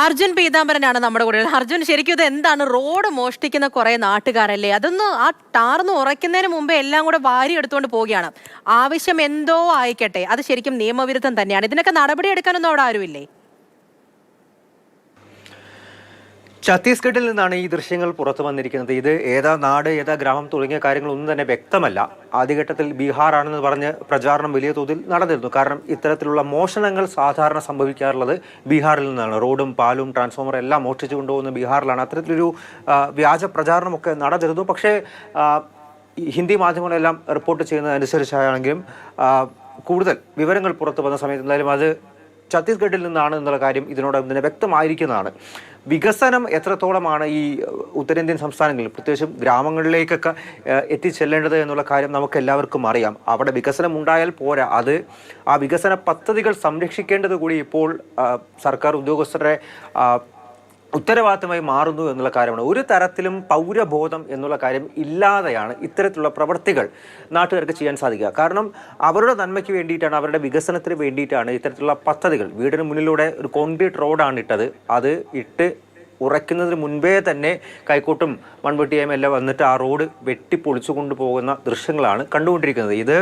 അർജുൻ പീതാംബരനാണ് നമ്മുടെ കൂടെ. അർജുൻ, ശരിക്കും ഇത് എന്താണ്? റോഡ് മോഷ്ടിക്കുന്ന കുറെ നാട്ടുകാരല്ലേ? അതൊന്ന് ആ ടാർന്ന് ഉറയ്ക്കുന്നതിന് മുമ്പേ എല്ലാം കൂടെ വാരി എടുത്തുകൊണ്ട് പോവുകയാണ്. ആവശ്യം എന്തോ ആയിക്കട്ടെ, അത് ശരിക്കും നിയമവിരുദ്ധം തന്നെയാണ്. ഇതിനൊക്കെ നടപടി എടുക്കാനൊന്നും അവിടെ ആരുമില്ലേ? ഛത്തീസ്ഗഡിൽ നിന്നാണ് ഈ ദൃശ്യങ്ങൾ പുറത്തു വന്നിരിക്കുന്നത്. ഇത് ഏതാ നാട്, ഏതാ ഗ്രാമം തുടങ്ങിയ കാര്യങ്ങളൊന്നും തന്നെ വ്യക്തമല്ല. ആദ്യഘട്ടത്തിൽ ബീഹാറാണെന്ന് പറഞ്ഞ് പ്രചാരണം വലിയ തോതിൽ നടന്നിരുന്നു. കാരണം ഇത്തരത്തിലുള്ള മോഷണങ്ങൾ സാധാരണ സംഭവിക്കാറുള്ളത് ബീഹാറിൽ നിന്നാണ്. റോഡും പാലും ട്രാൻസ്ഫോമറും എല്ലാം മോഷ്ടിച്ചു കൊണ്ടുപോകുന്ന ബീഹാറിലാണ്. അത്തരത്തിലൊരു വ്യാജ പ്രചാരണമൊക്കെ നടന്നിരുന്നു. പക്ഷേ ഹിന്ദി മാധ്യമങ്ങളെല്ലാം റിപ്പോർട്ട് ചെയ്യുന്നതനുസരിച്ചാണെങ്കിലും കൂടുതൽ വിവരങ്ങൾ പുറത്തു വന്ന സമയത്ത് എന്തായാലും അത് ഛത്തീസ്ഗഡിൽ നിന്നാണ് എന്നുള്ള കാര്യം ഇതിനോടൊപ്പം തന്നെ വ്യക്തമായിരിക്കുന്നതാണ്. വികസനം എത്രത്തോളമാണ് ഈ ഉത്തരേന്ത്യൻ സംസ്ഥാനങ്ങളിൽ, പ്രത്യേകിച്ചും ഗ്രാമങ്ങളിലേക്കൊക്കെ എത്തിച്ചെല്ലേണ്ടത് എന്നുള്ള കാര്യം നമുക്ക് എല്ലാവർക്കും അറിയാം. അവിടെ വികസനം ഉണ്ടായാൽ പോരാ, അത് ആ വികസന പദ്ധതികൾ സംരക്ഷിക്കേണ്ടത് കൂടി ഇപ്പോൾ സർക്കാർ ഉദ്യോഗസ്ഥരുടെ ഉത്തരവാദിത്തമായി മാറുന്നു എന്നുള്ള കാര്യമാണ്. ഒരു തരത്തിലും പൗരബോധം എന്നുള്ള കാര്യം ഇല്ലാതെയാണ് ഇത്തരത്തിലുള്ള പ്രവൃത്തികൾ നാട്ടുകാർക്ക് ചെയ്യാൻ സാധിക്കുക. കാരണം അവരുടെ നന്മയ്ക്ക് വേണ്ടിയിട്ടാണ്, അവരുടെ വികസനത്തിന് വേണ്ടിയിട്ടാണ് ഇത്തരത്തിലുള്ള പദ്ധതികൾ. വീടിന് മുന്നിലൂടെ ഒരു കോൺക്രീറ്റ് റോഡാണ് ഇട്ടത്. അത് ഇട്ട് ഉറയ്ക്കുന്നതിന് മുൻപേ തന്നെ കൈക്കോട്ടും മൺവെട്ടിയും എല്ലാം വന്നിട്ട് ആ റോഡ് വെട്ടിപ്പൊളിച്ചു കൊണ്ടുപോകുന്ന ദൃശ്യങ്ങളാണ് കണ്ടുകൊണ്ടിരിക്കുന്നത്. ഇത്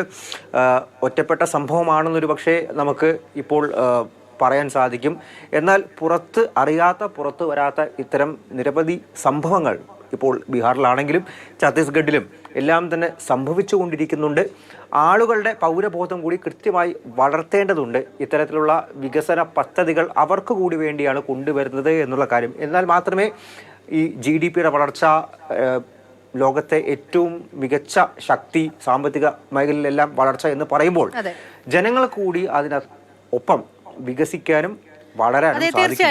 ഒറ്റപ്പെട്ട സംഭവമാണെന്നൊരു പക്ഷേ നമുക്ക് ഇപ്പോൾ പറയാൻ സാധിക്കും. എന്നാൽ പുറത്ത് വരാത്ത ഇത്തരം നിരവധി സംഭവങ്ങൾ ഇപ്പോൾ ബീഹാറിലാണെങ്കിലും ഛത്തീസ്ഗഡിലും എല്ലാം തന്നെ സംഭവിച്ചു കൊണ്ടിരിക്കുന്നുണ്ട്. ആളുകളുടെ പൗരബോധം കൂടി കൃത്യമായി വളർത്തേണ്ടതുണ്ട്. ഇത്തരത്തിലുള്ള വികസന പദ്ധതികൾ അവർക്ക് കൂടി വേണ്ടിയാണ് കൊണ്ടുവരുന്നത് എന്നുള്ള കാര്യം. എന്നാൽ മാത്രമേ ഈ GDPയുടെ വളർച്ച, ലോകത്തെ ഏറ്റവും മികച്ച ശക്തി, സാമ്പത്തിക മേഖലയിലെല്ലാം വളർച്ച എന്ന് പറയുമ്പോൾ ജനങ്ങൾ കൂടി അതിനൊപ്പം വികസിക്കാനും വളരാനും സാധിക്കും.